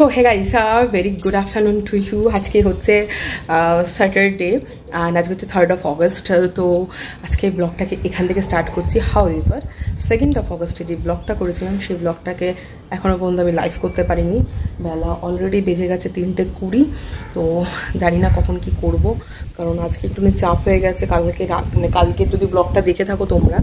So hey guys, very good afternoon to you. আজকে হচ্ছে Saturday and আজকে হচ্ছে 3rd of August। তো আজকে ব্লগটাকে এখান থেকে স্টার্ট করছি। How ever 2nd of August যে ব্লগটা করেছিলাম সেই ব্লগটাকে এখনও পর্যন্ত আমি লাইভ করতে পারিনি। বেলা অলরেডি বেজে গেছে 3:20। তো জানি না কখন কি করব, কারণ আজকে একটু চাপ হয়ে গেছে। কালকে মানে কালকে যদি ব্লগটা দেখে থাকো তোমরা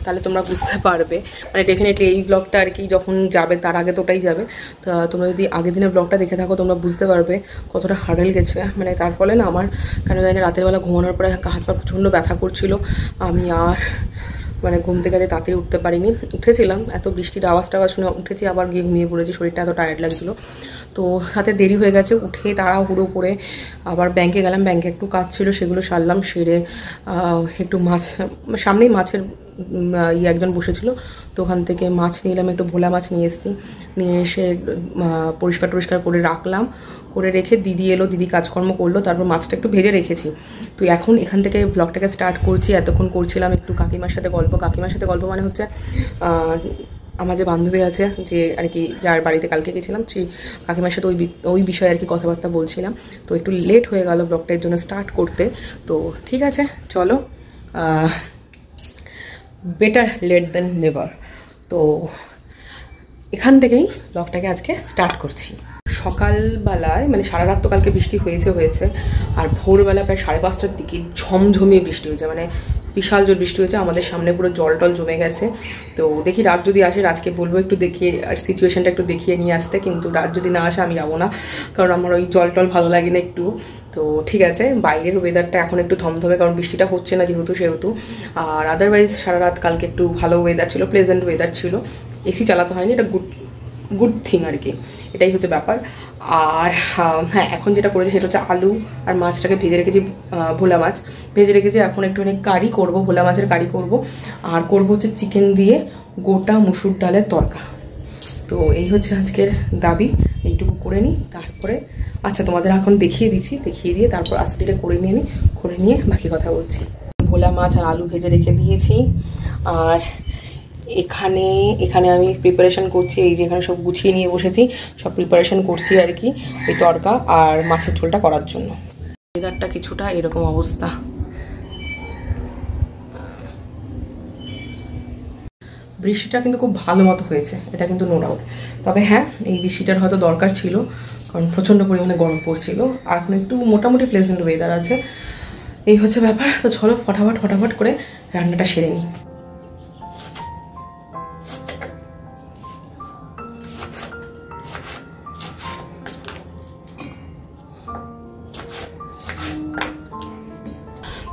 তাহলে তোমরা বুঝতে পারবে। মানে ডেফিনেটলি এই ব্লগটা আর কি যখন যাবে তার আগে তো ওটাই যাবে। তো তোমরা যদি আগের দিনের ব্লগটা দেখে থাকো তোমরা বুঝতে পারবে কতটা হার্ডেল গেছে। মানে তার ফলে না আমার কেন জানি না রাতের বেলা ঘুমানোর পরে হাত পা প্রচণ্ড ব্যথা করছিল। আমি আর মানে ঘুম থেকে তাড়াতাড়ি উঠতে পারিনি। উঠেছিলাম, এত বৃষ্টির আওয়াজ টাওয়াজ শুনে উঠেছি, আবার গিয়ে ঘুমিয়ে পড়েছি। শরীরটা এত টায়ার্ড লাগছিলো। তো হাতে দেরি হয়ে গেছে, উঠে তাড়াহুড়ো করে আবার ব্যাংকে গেলাম। ব্যাংকে একটু কাজ ছিল, সেগুলো সারলাম। সেরে একটু মাছ, সামনেই মাছের একজন বসেছিল, তো ওখান থেকে মাছ নিলাম, একটু ভোলা মাছ নিয়ে এসেছি। নিয়ে এসে পরিষ্কার টরিষ্কার করে রাখলাম। করে রেখে দিদি এলো, দিদি কাজকর্ম করলো, তারপর মাছটা একটু ভেজে রেখেছি। তো এখন এখান থেকে ব্লগটাকে স্টার্ট করছি। এতক্ষণ করছিলাম একটু কাকিমার সাথে গল্প। কাকিমার সাথে গল্প মানে হচ্ছে আমার যে বান্ধবী আছে, যে আর কি যার বাড়িতে কালকে গেছিলাম, সেই কাকিমার সাথে ওই বিষয়ে আর কি কথাবার্তা বলছিলাম। তো একটু লেট হয়ে গেল ব্লগটার জন্য স্টার্ট করতে। তো ঠিক আছে, চলো, বেটার লেট দেন নেভার। তো এখান থেকেই ব্লগটাকে আজকে স্টার্ট করছি। সকালবেলায় মানে সারা রাত তো কালকে বৃষ্টি হয়েছে, আর ভোরবেলা প্রায় 5:30টার দিকে ঝমঝমিয়ে বৃষ্টি হয়েছে। মানে বিশাল জোর বৃষ্টি হয়েছে, আমাদের সামনে পুরো জল টল জমে গেছে। তো দেখি রাত যদি আসে, রাজকে বলবো একটু দেখিয়ে আর সিচুয়েশনটা একটু দেখিয়ে নিয়ে আসতে, কিন্তু রাত যদি না আসে আমি যাবো না, কারণ আমার ওই জল টল ভালো লাগে না একটু। তো ঠিক আছে, বাইরের ওয়েদারটা এখন একটু থমথমে, কারণ বৃষ্টিটা হচ্ছে না যেহেতু সেহেতু। আর আদারওয়াইজ সারা রাত কালকে একটু ভালো ওয়েদার ছিল, প্লেজেন্ট ওয়েদার ছিল। এসি চালাতে হয়নি, এটা গুড থিং আর কি, এটাই হচ্ছে ব্যাপার। আর হ্যাঁ, এখন যেটা করেছি সেটা হচ্ছে আলু আর মাছটাকে ভেজে রেখেছি, ভোলা মাছ ভেজে রেখেছি। এখন একটুখানি কারি করব, ভোলা মাছের কারি করব। আর করব হচ্ছে চিকেন দিয়ে গোটা মুসুর ডালের তরকা। তো এই হচ্ছে আজকের দাবি, এইটুকু করে নিই। তারপরে আচ্ছা তোমাদের এখন দেখিয়ে দিচ্ছি, দেখিয়ে দিয়ে তারপর আস্তে ধীরে করে নিয়ে করে নিয়ে বাকি কথা বলছি। ভোলা মাছ আর আলু ভেজে রেখে দিয়েছি। আর এখানে আমি প্রিপারেশন করছি, এই যে এখানে সব গুছিয়ে নিয়ে বসেছি, সব প্রিপারেশন করছি আর কি ওই তরকা আর মাছের ঝোলটা করার জন্য। ওয়েদারটা কিছুটা এরকম অবস্থা। বৃষ্টিটা কিন্তু খুব ভালো মতো হয়েছে, এটা কিন্তু নো ডাউট। তবে হ্যাঁ, এই বৃষ্টিটার হয়তো দরকার ছিল, কারণ প্রচণ্ড পরিমাণে গরম পড়ছিল। আর এখন একটু মোটামুটি প্লেজেন্ট ওয়েদার আছে, এই হচ্ছে ব্যাপার। তো চলো ফটাফট করে রান্নাটা সেরে নিই।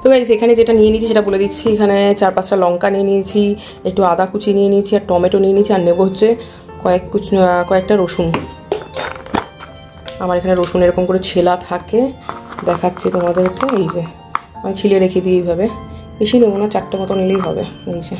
তো গাইস, এখানে যেটা নিয়ে নিয়েছি সেটা বলে দিচ্ছি। এখানে 4-5টা লঙ্কা নিয়ে নিয়েছি, একটু আদা কুচি নিয়ে নিয়েছি, আর টমেটো নিয়ে নিয়েছি, আর নেবো হচ্ছে কয়েকটা রসুন। আমার এখানে রসুন এরকম করে ছেলা থাকে, দেখাচ্ছি তোমাদেরকে। এই যে আমি ছিলে রেখে দিই এইভাবে, বেশি নেবো না, 4টে মতো নিলেই হবে। এই যে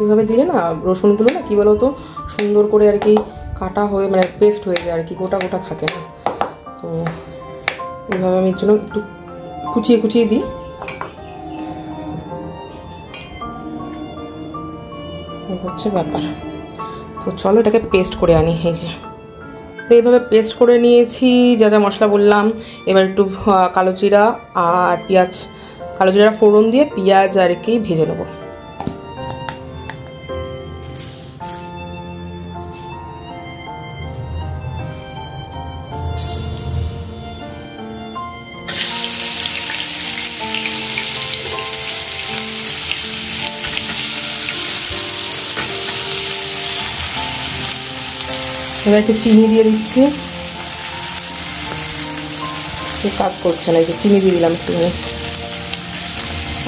এইভাবে দিলে না রসুনগুলো না কি বলো তো সুন্দর করে আর কি কাটা হয়ে মানে পেস্ট হয়ে যায় আর কি, গোটা গোটা থাকে না। তো এইভাবে আমি এর জন্য একটু কুচিয়ে দিই। এই হচ্ছে ব্যাপার। তো চলো এটাকে পেস্ট করে আনি। এই যে তো এইভাবে পেস্ট করে নিয়েছি, যা যা মশলা বললাম। এবার একটু কালো জিরা আর পেঁয়াজ, কালো জিরা ফোড়ন দিয়ে পেঁয়াজ আর কি ভেজে নেবো। এবার একটু চিনি দিয়ে দিচ্ছি, কাজ করছে না, এই যে চিনি দিয়ে দিলাম একটুখানি,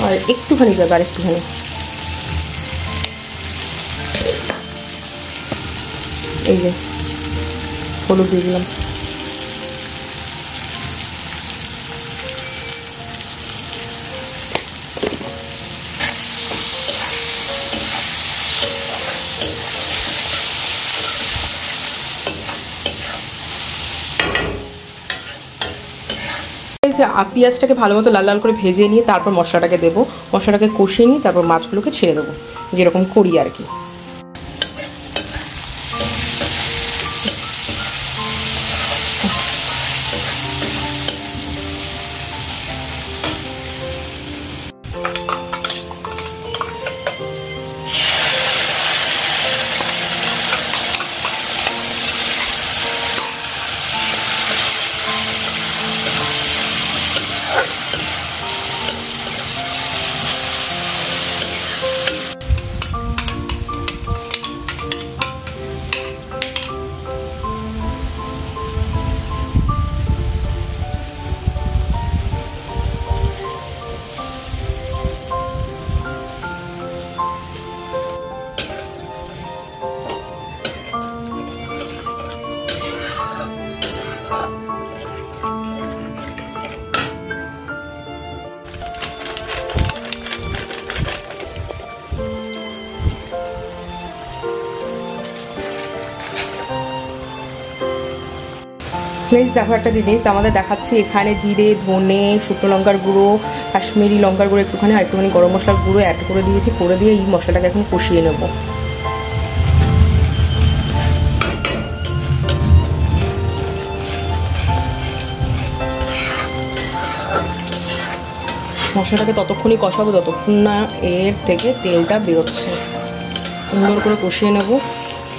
আর একটুখানি যাবে, আর একটুখানি। এই যে হলুদ দিয়ে দিলাম। পেঁয়াজটাকে ভালো মতো লাল লাল করে ভেজে নিয়ে তারপর মশলাটাকে দেবো, মশলাটাকে কষিয়ে নিয়ে তারপর মাছগুলোকে ছেড়ে দেবো, যেরকম করি আর কি। প্লিজ দেখো একটা জিনিস আমাদের দেখাচ্ছি, এখানে জিরে, ধনে, শুকনো লঙ্কার গুঁড়ো, কাশ্মীরি লঙ্কার গুঁড়ো একটুখানি, আর একটুখানি গরম মশলার গুঁড়ো অ্যাড করে দিয়েছি, করে দিয়ে এই মশলাটাকে এখন কষিয়ে নেব। মশলাটাকে ততক্ষণই কষাবো যতক্ষণ না এর থেকে তেলটা বেরোচ্ছে। সুন্দর করে কষিয়ে নেব,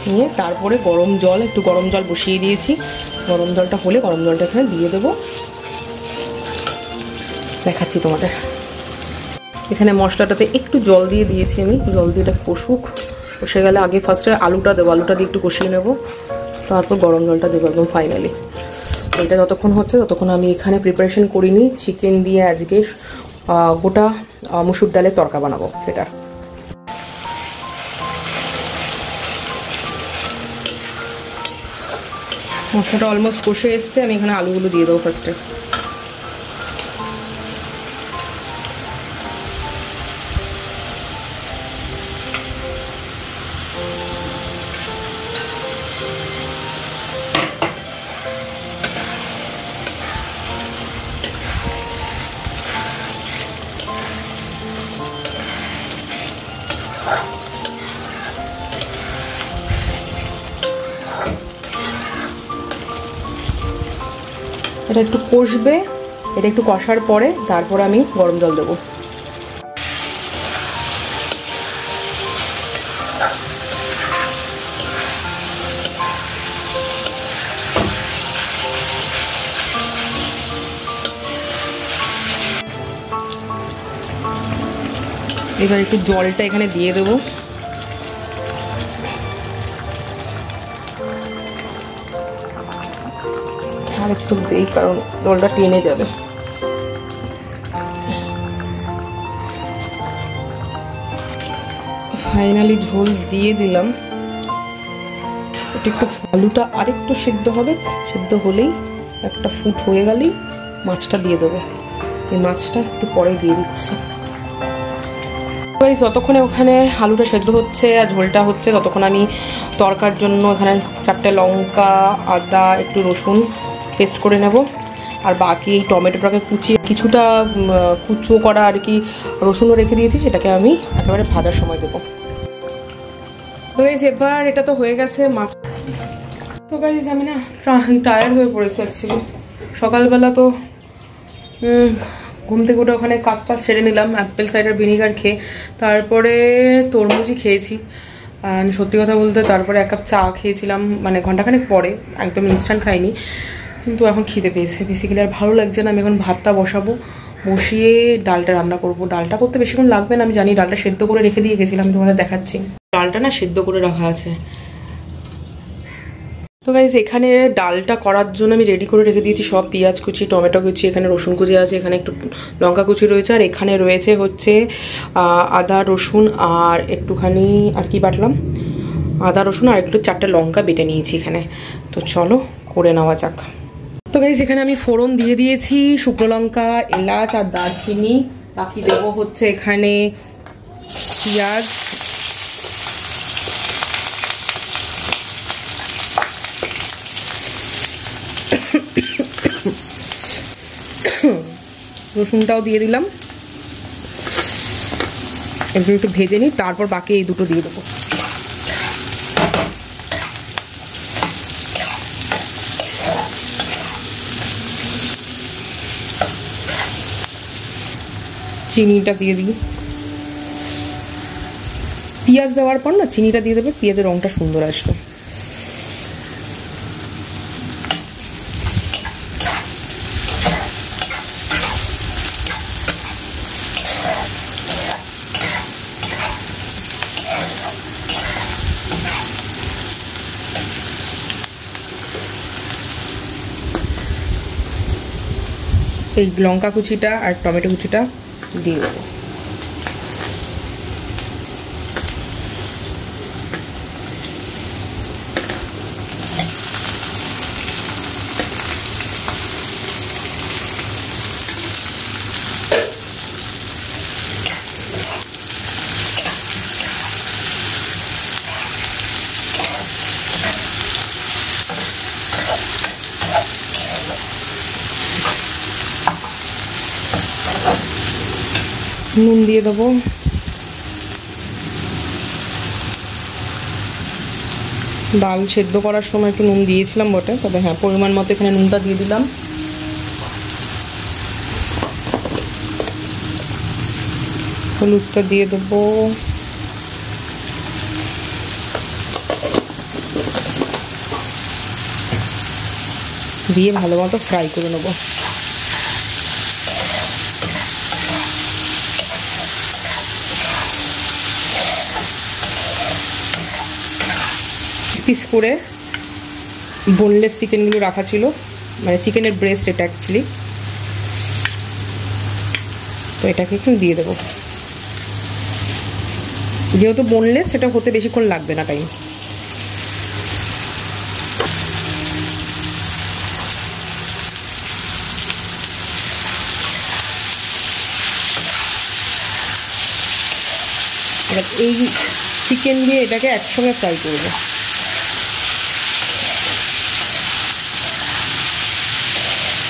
নিয়ে তারপরে গরম জল, একটু গরম জল বসিয়ে দিয়েছি, গরম জলটা হলে গরম জলটা এখানে দিয়ে দেবো, দেখাচ্ছি তোমাদের। এখানে মশলাটাতে একটু জল দিয়ে দিয়েছি আমি, জল দিয়ে এটা কষুক, কষে গেলে আগে ফার্স্টে আলুটা দেবো, আলুটা দিয়ে একটু কষিয়ে নেবো, তারপর গরম জলটা দেবো একদম ফাইনালি। এটা যতক্ষণ হচ্ছে ততক্ষণ আমি এখানে প্রিপারেশন করিনি, চিকেন দিয়ে আজকে গোটা মসুর ডালের তরকা বানাবো সেটা। মশলাটা অলমোস্ট কষে এসছে, আমি এখানে আলুগুলো দিয়ে দেবো ফার্স্টে। এটা একটু কষবে, এটা একটু কষার পরে তারপর আমি গরম জল দেবো। এবার একটু জলটা এখানে দিয়ে দেবো, আর একটু দিই কারণ জলটা টেনে যাবে। ফাইনালি ঝোল দিয়ে দিলাম, এটা একটু আলুটা আরেকটু সিদ্ধ হবে, সিদ্ধ হলেই একটা ফুট হয়ে গেলেই মাছটা দিয়ে দেবো। এই মাছটা একটু পরে দিয়ে দিচ্ছি। যতক্ষণে ওখানে আলুটা সেদ্ধ হচ্ছে আর ঝোলটা হচ্ছে ততক্ষণ আমি তরকার জন্য এখানে 4টে লঙ্কা, আদা, একটু রসুন পেস্ট করে নেব, আর বাকি এই টমেটোটাকে কুচিয়ে কিছুটা কুচো করা আর কি রসুনও রেখে দিয়েছি, সেটাকে আমি একেবারে ভাজার সময় দেবো। তো গাইস এবার এটা তো হয়ে গেছে মাছ। তো গাইস আমি না টায়ার্ড হয়ে পড়েছি অ্যাকচুয়ালি, সকালবেলা তো ঘুম থেকে উঠে ওখানে কাজ টাজ সেরে নিলাম অ্যাপেল সাইডার ভিনিগার খেয়ে, তারপরে তরমুজই খেয়েছি। সত্যি কথা বলতে তারপরে 1 কাপ চা খেয়েছিলাম, মানে ঘন্টাখানেক পরে, একদম ইনস্ট্যান্ট খাইনি, কিন্তু এখন খিদে পেয়েছে বেসিক্যালি, আর ভালো লাগছে না। আমি এখন ভাতটা বসাবো, বসিয়ে ডালটা রান্না করব। ডালটা করতে বেশিক্ষণ লাগবে না আমি জানি, ডালটা সেদ্ধ করে রেখে দিয়ে গেছিলাম, আমি তোমাদের দেখাচ্ছি। ডালটা না সেদ্ধ করে রাখা আছে। তো গাইজ এখানে ডালটা করার জন্য আমি রেডি করে রেখে দিয়েছি সব, পেঁয়াজ কুচি, টমেটো কুচি, এখানে রসুন কুচি আছে, এখানে একটু লঙ্কা কুচি রয়েছে, আর এখানে রয়েছে হচ্ছে আদা রসুন আর একটুখানি আর কি বাটলাম, আদা রসুন আর একটু 4টে লঙ্কা বেটে নিয়েছি এখানে। তো চলো করে নেওয়া যাক। তো গাইজ এখানে আমি ফোড়ন দিয়ে দিয়েছি, শুকনো লঙ্কা, এলাচ আর দারচিনি, বাকি দেবো হচ্ছে এখানে পেঁয়াজ, রসুনটাও দিয়ে দিলাম, একটু একটু ভেজে নিই, তারপর বাকি এই দুটো দিয়ে দেবো। চিনিটা দিয়ে দিই, পেঁয়াজ দেওয়ার পর না চিনিটা দিয়ে দেবে, পেঁয়াজের রঙটা সুন্দর আসবে। এই লঙ্কা কুচিটা আর টমেটো কুচিটা দিয়ে দেবো। নুন দিয়ে দেবো, ডাল সেদ্ধ করার সময় একটু নুন দিয়েছিলাম বটে, তবে হ্যাঁ পরিমাণ মতো এখানে নুনটা দিয়ে দিলাম। হলুদটা দিয়ে দেবো, দিয়ে ভালো মতো ফ্রাই করে নেবো। পিস করে বোনলেস চিকেনগুলো রাখা ছিল, মানে চিকেনের ব্রেস্ট এটা অ্যাকচুয়ালি, তো এটাকে একটু দিয়ে দেবো। যেহেতু বোনলেস সেটা হতে বেশিক্ষণ লাগবে না টাইম। এবার এই চিকেন দিয়ে এটাকে একসঙ্গে ফ্রাই করবো।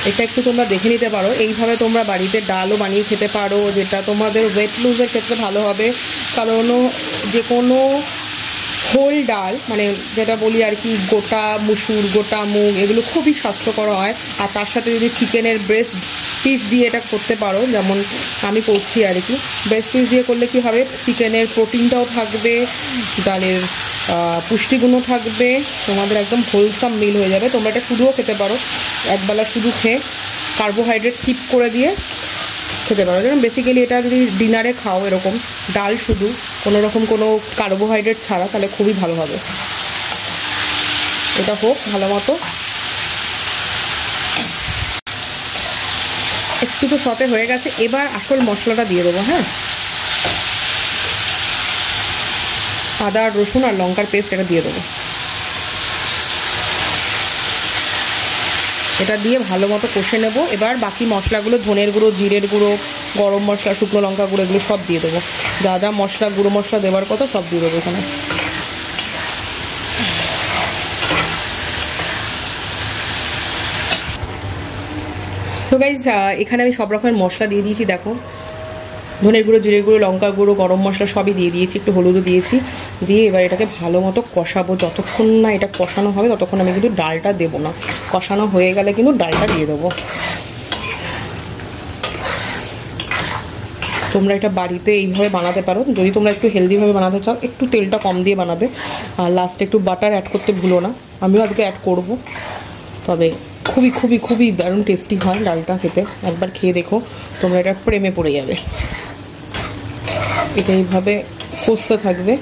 এটা একটু তোমরা দেখে নিতে পারো, এইভাবে তোমরা বাড়িতে ডালও বানিয়ে খেতে পারো, যেটা তোমাদের ওয়েট লুজের ক্ষেত্রে ভালো হবে। কারণ যে কোনো হোল ডাল, মানে যেটা বলি আর কি, গোটা মুসুর, গোটা মুগ, এগুলো খুবই স্বাস্থ্যকর হয়। আর তার সাথে যদি চিকেনের ব্রেস্ট পিস দিয়ে এটা করতে পারো, যেমন আমি করছি আর কি, ব্রেস্ট পিস দিয়ে করলে কি হবে, চিকেনের প্রোটিনটাও থাকবে, ডালের পুষ্টিগুণও থাকবে, তোমাদের একদম হোলসাম মিল হয়ে যাবে। তোমরা এটা শুধুও খেতে পারো, একবেলা শুধু খেয়ে কার্বোহাইড্রেট স্কিপ করে দিয়ে খেতে পারো। যেমন বেসিক্যালি এটা যদি ডিনারে খাও এরকম ডাল শুধু, কোনো রকম কোনো কার্বোহাইড্রেট ছাড়া, তাহলে খুবই ভালো হবে। এটা হোক ভালো মতো, একটু তো সতে হয়ে গেছে। এবার আসল মশলাটা দিয়ে দেবো। হ্যাঁ, আদা, রসুন আর লঙ্কার পেস্ট এটা দিয়ে দেবো। এটা দিয়ে ভালো মতো কষে নেব। এবার বাকি মশলাগুলো, ধনের গুঁড়ো, জিরের গুঁড়ো, গরম মশলা, শুকনো লঙ্কা গুঁড়ো, এগুলো সব দিয়ে দেবো। যা যা মশলা, গুঁড়ো মশলা দেওয়ার কথা সব দিয়ে দেবো এখানে। তো গাইজ এখানে আমি সব রকমের মশলা দিয়ে দিয়েছি। দেখো, ধনের গুঁড়ো, জিরের গুঁড়ো, লঙ্কার গুঁড়ো, গরম মশলা সবই দিয়ে দিয়েছি, একটু হলুদও দিয়েছি। দিয়ে এবার এটাকে ভালো মতো কষাবো। যতক্ষণ না এটা কষানো হবে ততক্ষণ আমি কিন্তু ডালটা দেবো না। কষানো হয়ে গেলে কিন্তু ডালটা দিয়ে দেবো। তোমরা এটা বাড়িতে এইভাবে বানাতে পারো। যদি তোমরা একটু হেলদিভাবে বানাতে চাও, একটু তেলটা কম দিয়ে বানাবে। আর লাস্টে একটু বাটার অ্যাড করতে ভুলো না, আমিও আজকে অ্যাড করব। তবে খুবই খুবই খুবই দারুণ টেস্টি হয় ডালটা খেতে, একবার খেয়ে দেখো, তোমরা এটা প্রেমে পড়ে যাবে। এটা এইভাবে কষতে থাকবে,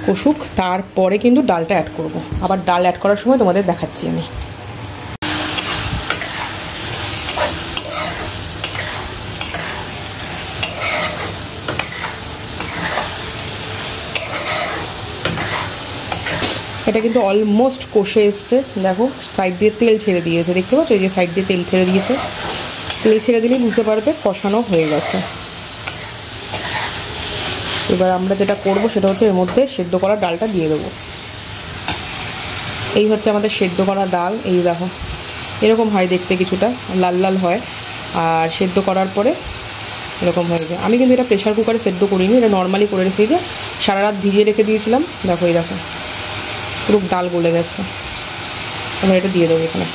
কষুক, তারপরে কিন্তু ডালটা অ্যাড করব। আবার ডাল অ্যাড করার সময় তোমাদের দেখাচ্ছি আমি। এটা কিন্তু অলমোস্ট কষে এসছে। দেখো সাইড দিয়ে তেল ছেড়ে দিয়েছে, দেখতে পাচ্ছ? এই যে সাইড দিয়ে তেল ছেড়ে দিয়েছে। তেল ছেড়ে দিলেই বুঝতে পারবে কষানো হয়ে গেছে। এবার আমরা যেটা করব সেটা হচ্ছে এর মধ্যে সেদ্ধ করা ডালটা দিয়ে দেবো। এই হচ্ছে আমাদের সেদ্ধ করা ডাল। এই দেখো, এরকম হয় দেখতে, কিছুটা লাল লাল হয়। আর সেদ্ধ করার পরে এরকম হয়ে যায়। আমি কিন্তু এটা প্রেশার কুকারে সেদ্ধ করিনি, এটা নর্মালি করে রেখেছি, যে সারা রাত ভিজিয়ে রেখে দিয়েছিলাম। দেখো এই দেখো পুরো ডাল গলে গেছে। এবার এটা দিয়ে দেবো এখানে।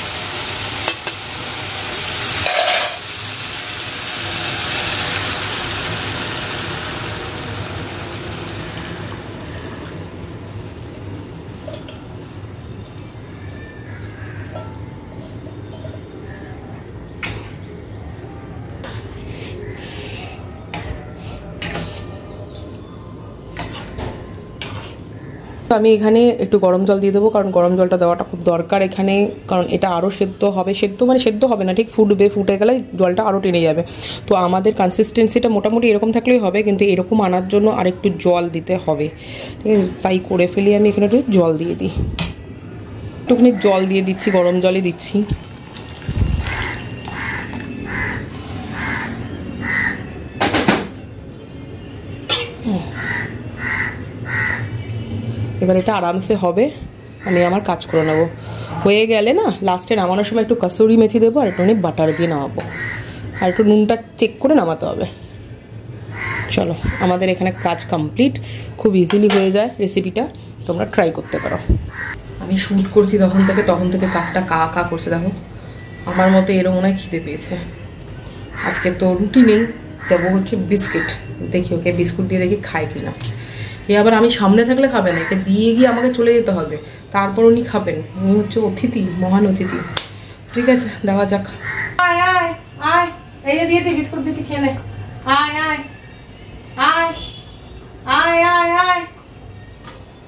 তো আমি এখানে একটু গরম জল দিয়ে দেবো, কারণ গরম জলটা দেওয়াটা খুব দরকার এখানে, কারণ এটা আরও সেদ্ধ হবে। সেদ্ধ হবে না ঠিক, ফুটবে, ফুটে গেলে জলটা আরও টেনে যাবে। তো আমাদের কনসিস্টেন্সিটা মোটামুটি এরকম থাকলেই হবে, কিন্তু এরকম আনার জন্য আরেকটু জল দিতে হবে, ঠিক আছে? তাই করে ফেলি আমি এখানে একটু জল দিয়ে দিই, একটুখানি জল দিয়ে দিচ্ছি, গরম জলই দিচ্ছি। এবার এটা আরামসে হবে, আমি আমার কাজ করে নেবো। হয়ে গেলে না লাস্টে নামানোর সময় একটু কাসুরি মেথি দেবো, আর একটুখানি বাটার দিয়ে নামাবো, আর একটু নুনটা চেক করে নামাতে হবে। চলো, আমাদের এখানে কাজ কমপ্লিট। খুব ইজিলি হয়ে যায় রেসিপিটা, তোমরা ট্রাই করতে পারো। আমি শ্যুট করছি তখন থেকে কাকটা কা কা করছে। দেখো আমার মতো এরকম মনে হয় খিদে পেয়েছে। আজকে তো রুটি নেই, দেবো হচ্ছে বিস্কিট। দেখি ওকে বিস্কুট দিয়ে দেখি খায় কিনা। এ আবার আমি সামনে থাকলে খাবে না, একে দিয়ে গিয়ে আমাকে চলে যেতে হবে, তারপর উনি খাবেন। উনি হচ্ছে অতিথি, মহান অতিথি। ঠিক আছে, দেওয়া যাক। আয় আয় আয়, এই যে দিয়েছি বিস্কুট দিচ্ছি, খেয়ে নে। আয় আয় আয় আয় আয় আয়,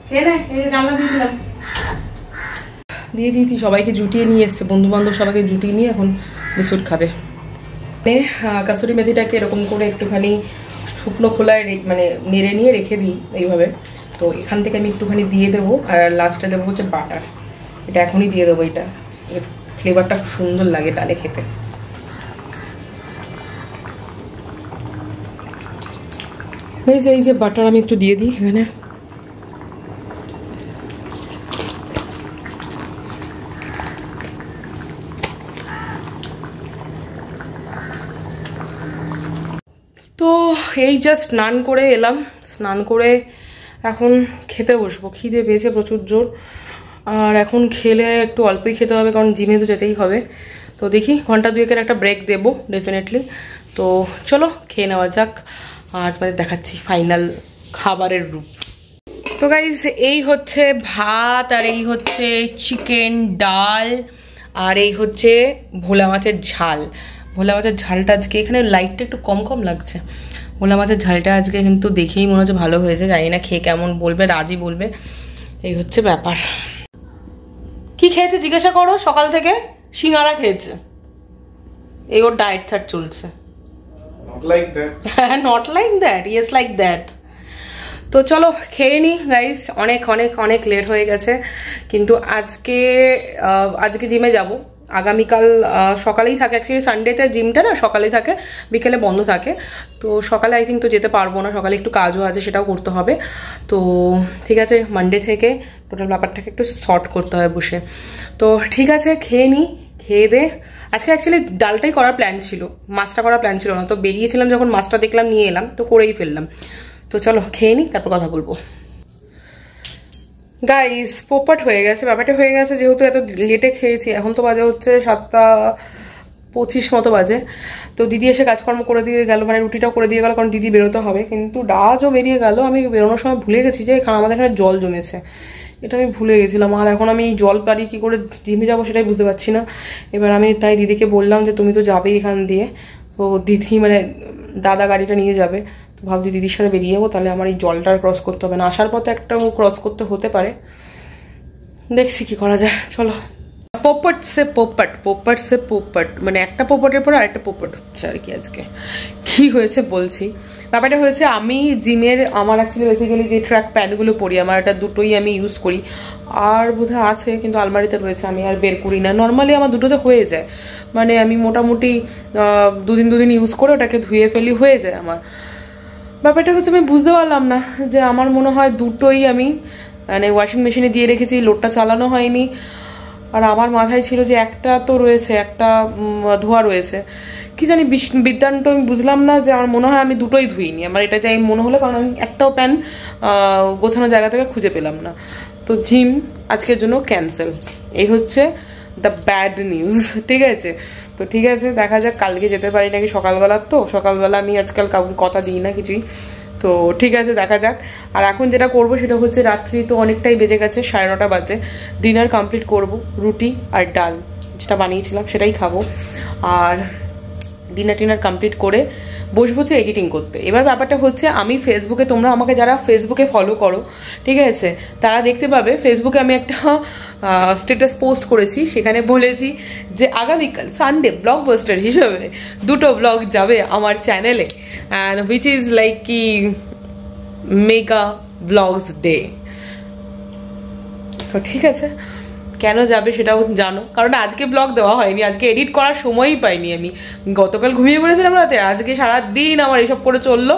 খেয়ে নে। এই যে জানলা দিয়েছিলাম, দিয়ে দিয়েছি। সবাইকে জুটিয়ে নিয়ে এসছে, বন্ধু বান্ধব সবাইকে জুটিয়ে নিয়ে এখন বিস্কুট খাবে। কাসুরি মেথিটাকে এরকম করে একটুখানি শুকনো খোলায় মানে নেড়ে নিয়ে রেখে দিই এইভাবে। তো এখান থেকে আমি একটুখানি দিয়ে দেবো, আর লাস্টে দেবো হচ্ছে বাটার। এটা এখনই দিয়ে দেবো, এটা ফ্লেভারটা খুব সুন্দর লাগে ডালে খেতে। এই যে বাটার আমি একটু দিয়ে দিই এখানে। তো এই জাস্ট স্নান করে এলাম, স্নান করে এখন খেতে বসবো। খিদে পেয়েছে প্রচুর জোর, আর এখন খেলে একটু অল্পই খেতে হবে, কারণ জিমে তো যেতেই হবে। তো দেখি ঘন্টা দুয়েকের একটা ব্রেক দেবো ডেফিনেটলি। তো চলো খেয়ে নেওয়া যাক, আর তোমাদের দেখাচ্ছি ফাইনাল খাবারের রূপ। তো গাইজ এই হচ্ছে ভাত, আর এই হচ্ছে চিকেন, ডাল, আর এই হচ্ছে ভোলা মাছের ঝাল। ভোলা মাছের ঝালটা আজকে এখানে লাইটটা একটু কম কম লাগছে। ভোলা মাছের ঝালটা আজকে কিন্তু দেখেই মনে হচ্ছে ভালো হয়েছে, জানি না খেয়ে কেমন বলবে, রাজি বলবে। এই হচ্ছে ব্যাপার। কি খেয়েছে জিজ্ঞাসা করো, সকাল থেকে সিঙ্গারা খেয়েছে। এই ওর ডায়েট চার্ট চলছে। Not like that, yes like that. তো চলো খেয়ে নি গাইস, অনেক অনেক অনেক লেট হয়ে গেছে। কিন্তু আজকে জিমে যাব। আগামীকাল সকালেই থাকে, অ্যাকচুয়ালি সানডেতে জিমটা না সকালেই থাকে, বিকেলে বন্ধ থাকে। তো সকালে আই থিঙ্ক তো যেতে পারবো না, সকালে একটু কাজও আছে, সেটাও করতে হবে। তো ঠিক আছে, মানডে থেকে টোটাল ব্যাপারটাকে একটু শর্ট করতে হবে বসে। তো ঠিক আছে, খেয়ে নিই। খেয়ে দে আজকে অ্যাকচুয়ালি ডালটাই করার প্ল্যান ছিল, মাছটা করার প্ল্যান ছিল না। তো বেরিয়েছিলাম যখন মাছটা দেখলাম, নিয়ে এলাম, তো করেই ফেললাম। তো চলো খেয়ে নিই, তারপর কথা বলবো। গাইস পোপট হয়ে গেছে, ব্যাপারটা হয়ে গেছে, যেহেতু এত লেটে খেয়েছি। এখন তো বাজে হচ্ছে 7:25 মতো বাজে। তো দিদি এসে কাজকর্ম করে দিয়ে গেল, মানে রুটিটাও করে দিয়ে গেল, কারণ দিদি বেরোতে হবে। কিন্তু ডাজও বেরিয়ে গেল। আমি বেরোনোর সময় ভুলে গেছি যে আমাদের এখানে জল জমেছে, এটা আমি ভুলে গেছিলাম। আর এখন আমি জল পারি কি করে জিমে যাবো সেটাই বুঝতে পারছি না। এবার আমি তাই দিদিকে বললাম যে তুমি তো যাবেই এখান দিয়ে, তো দিদি মানে দাদা গাড়িটা নিয়ে যাবে। তো ভাবছি দিদির সাথে বেরিয়ে যাবো, তাহলে আমার এই জলটা ক্রস করতে হবে না। আসার পথে একটাও ক্রস করতে হতে পারে, দেখছি কি করা যায়। চলো। পোপট সে পোপট, মানে একটা পোপটের পরে আরেকটা পোপট হচ্ছে আর কি। আজকে কি হয়েছে বলছি। ব্যাপারটা হয়েছে, আমি জিমের আমার অ্যাকচুয়ালি বেসিক্যালি যে ট্র্যাক প্যান্টগুলো পরি, আমার এটা দুটোই আমি ইউজ করি। আর বোধহয় আছে, কিন্তু আলমারিতে রয়েছে, আমি আর বের করি না। নর্মালি আমার দুটোতে হয়ে যায়, মানে আমি মোটামুটি দুদিন ইউজ করে ওটাকে ধুয়ে ফেলি, হয়ে যায় আমার। ব্যাপারটা হচ্ছে আমি বুঝতে পারলাম না যে আমার মনে হয় দুটোই আমি মানে ওয়াশিং মেশিনে দিয়ে রেখেছি, লোডটা চালানো হয়নি। আর আমার মাথায় ছিল যে একটা তো রয়েছে, একটা ধোয়া রয়েছে, কি জানি বিদ্যান্ত আমি বুঝলাম না, যে আমার মনে হয় আমি দুটোই ধুইনি, আমার এটা যাই মনে হলো, কারণ আমি একটাও প্যান গোছানো জায়গা থেকে খুঁজে পেলাম না। তো জিম আজকের জন্য ক্যান্সেল, এই হচ্ছে দ্য ব্যাড নিউজ। ঠিক আছে, তো ঠিক আছে, দেখা যাক কালকে যেতে পারি নাকি সকালবেলা। তো সকালবেলা আমি আজকাল কাউকে কথা দিই না কিছুই, তো ঠিক আছে দেখা যাক। আর এখন যেটা করব সেটা হচ্ছে, রাত্রি তো অনেকটাই বেজে গেছে, 9:30 বাজে, ডিনার কমপ্লিট করব, রুটি আর ডাল যেটা বানিয়েছিলাম সেটাই খাবো। আর ডিনার কমপ্লিট করে বসবো হচ্ছে এডিটিং করতে। এবার ব্যাপারটা হচ্ছে, আমি ফেসবুকে, তোমরা আমাকে যারা ফেসবুকে ফলো করো ঠিক আছে, তারা দেখতে পাবে ফেসবুকে আমি একটা স্ট্যাটাস পোস্ট করেছি, সেখানে বলেছি যে আগামীকাল সানডে ব্লগবাস্টার হিসেবে 2টো ব্লগ যাবে আমার চ্যানেলে, অ্যান্ড হুইচ ইজ লাইক কি মেগা ব্লগস ডে। তো ঠিক আছে, কেন যাবে সেটাও জানো, কারণ আজকে ব্লগ দেওয়া হয়নি, আজকে এডিট করার সময়ই পাইনি আমি। গতকাল ঘুমিয়ে পড়েছিলাম রাতে, আজকে সারাদিন আমার এইসব করে চললো,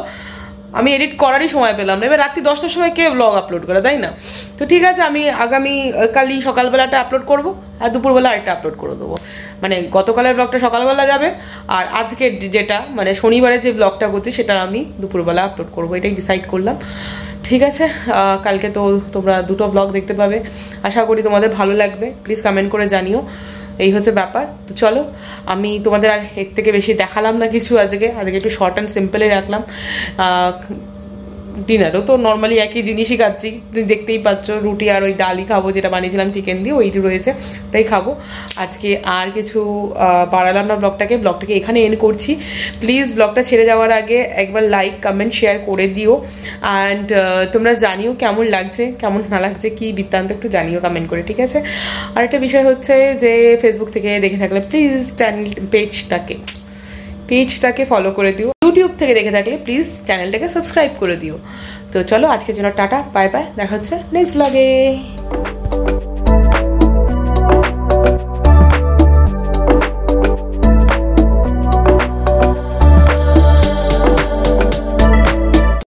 আমি এডিট করারই সময় পেলাম না। এবার রাত্রি 10টার সময় কে ব্লগ আপলোড করে, তাই না? তো ঠিক আছে, আমি আগামীকালই সকালবেলাটা আপলোড করব, আর দুপুরবেলা আরেকটা আপলোড করে দেবো। মানে গতকালের ব্লগটা সকালবেলা যাবে, আর আজকে যেটা মানে শনিবারে যে ব্লগটা করছি সেটা আমি দুপুরবেলা আপলোড করবো, এটাই ডিসাইড করলাম। ঠিক আছে, কালকে তো তোমরা 2টো ব্লগ দেখতে পাবে, আশা করি তোমাদের ভালো লাগবে, প্লিজ কমেন্ট করে জানিও। এই হচ্ছে ব্যাপার। তো চলো, আমি তোমাদের আর এর থেকে বেশি দেখালাম না কিছু, আজকে একটু শর্ট অ্যান্ড সিম্পলে রাখলাম। ডিনারও তো নর্মালি একই জিনিসই খাচ্ছি, দেখতেই পাচ্ছ, রুটি আর ওই ডালই খাবো, যেটা বানিয়েছিলাম চিকেন দিয়ে, ওইটি রয়েছে, ওটাই খাবো আজকে। আর কিছু বাড়ালাম না ব্লগটাকে এখানে এন্ড করছি। প্লিজ ব্লগটা ছেড়ে যাওয়ার আগে একবার লাইক কমেন্ট শেয়ার করে দিও, অ্যান্ড তোমরা জানিও কেমন লাগছে কেমন না লাগছে, কি বৃত্তান্ত একটু জানিও কমেন্ট করে, ঠিক আছে? আর একটা বিষয় হচ্ছে যে, ফেসবুক থেকে দেখে থাকলে প্লিজ পেজটাকে ফলো করে দিও, ইউটিউব থেকে দেখে থাকলে প্লিজ চ্যানেলটাকে সাবস্ক্রাইব করে দিও। তো চলো, আজকের জন্য টাটা, বাই বাই, দেখা হচ্ছে নেক্সট ব্লগে।